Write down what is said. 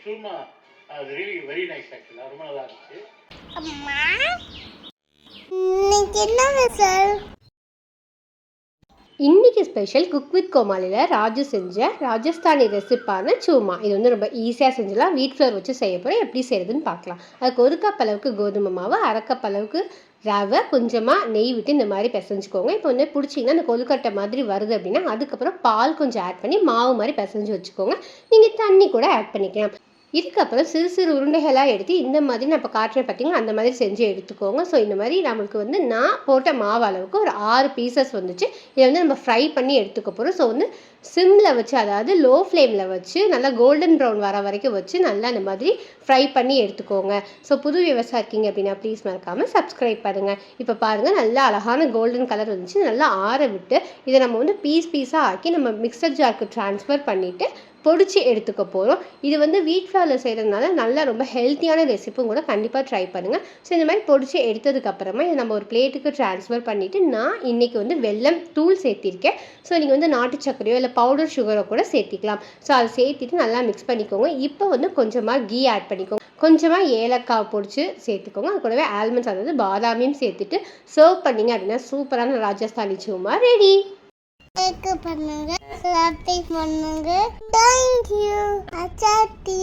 Soorma really very nice ஆக்சுவலாக ரொம்ப நல்லா இருந்துச்சு. அம்மா இன்னைக்கு என்ன சார்? இன்றைக்கி ஸ்பெஷல் குக் வித் கோமாளியில் ராஜு செஞ்ச ராஜஸ்தானி ரெசிப்பான சூமா. இது வந்து ரொம்ப ஈஸியாக செஞ்சலாம். வீட் ஃப்ளவர் வச்சு செய்ய போகிறோம். எப்படி செய்கிறதுன்னு பார்க்கலாம். அதுக்கு 1 கப் அளவுக்கு கோதுமை மாவு, 1/2 கப் அளவுக்கு ரவை, கொஞ்சமாக நெய் விட்டு இந்த மாதிரி பிசைஞ்சுக்கோங்க. இப்போ வந்து பிடிச்சிங்கன்னா அந்த கொழுக்கட்டை மாதிரி வருது அப்படின்னா அதுக்கப்புறம் பால் கொஞ்சம் ஆட் பண்ணி மாவு மாதிரி பிசைஞ்சு வச்சுக்கோங்க. நீங்கள் தண்ணி கூட ஆட் பண்ணிக்கலாம். இதுக்கப்புறம் சிறு சிறு உருண்டைகளாக எடுத்து இந்த மாதிரி நான் இப்போ காட்டுறேன் பார்த்தீங்கன்னா அந்த மாதிரி செஞ்சு எடுத்துக்கோங்க. ஸோ இந்த மாதிரி நம்மளுக்கு வந்து நான் போட்ட மாவு அளவுக்கு ஒரு 6 பீசஸ் வந்துச்சு. இதை வந்து நம்ம ஃப்ரை பண்ணி எடுத்துக்க போகிறோம். ஸோ வந்து சிம்மில் வச்சு, அதாவது லோ ஃப்ளேமில் வச்சு நல்லா கோல்டன் ப்ரௌன் வர வரைக்கும் வச்சு நல்லா இந்த மாதிரி ஃப்ரை பண்ணி எடுத்துக்கோங்க. ஸோ புது விவசாயம் இருக்கீங்க அப்படின்னா ப்ளீஸ் மறக்காமல் சப்ஸ்கிரைப் பண்ணுங்கள். இப்போ பாருங்கள், நல்லா அழகான கோல்டன் கலர் வந்துச்சு. நல்லா ஆற விட்டு இதை நம்ம வந்து பீஸாக ஆக்கி நம்ம மிக்சர் ஜாருக்கு ட்ரான்ஸ்ஃபர் பண்ணிவிட்டு பொடிச்சு எடுத்துக்க போகிறோம். இது வந்து வீட் ஃப்ளவரில் செய்கிறதுனால நல்லா ரொம்ப ஹெல்த்தியான ரெசிப்பும் கூட. கண்டிப்பாக ட்ரை பண்ணுங்கள். ஸோ இந்த மாதிரி பொடிச்சு எடுத்ததுக்கப்புறமா இதை நம்ம ஒரு பிளேட்டுக்கு ட்ரான்ஸ்ஃபர் பண்ணிவிட்டு நான் இன்றைக்கி வந்து வெல்லம் தூள் சேர்த்திருக்கேன். ஸோ நீங்கள் வந்து நாட்டு சர்க்கரையோ இல்லை பவுடர் சுகரோ கூட சேர்த்திக்கலாம். ஸோ அதை சேர்த்திட்டு நல்லா மிக்ஸ் பண்ணிக்கோங்க. இப்போ வந்து கொஞ்சமாக கீ ஆட் பண்ணிக்கோங்க. கொஞ்சமாக ஏலக்காய் பொடிச்சு சேர்த்துக்கோங்க. அது கூடவே ஆல்மண்ட்ஸ், அதாவது பாதாமியும் சேர்த்துட்டு சர்வ் பண்ணிங்க அப்படின்னா சூப்பரான ராஜஸ்தானி சூமா ரெடி. பண்ணுங்க, சப்ஸ்கிரைப் பண்ணுங்க. தேங்க்யூ அச்சாத்தி.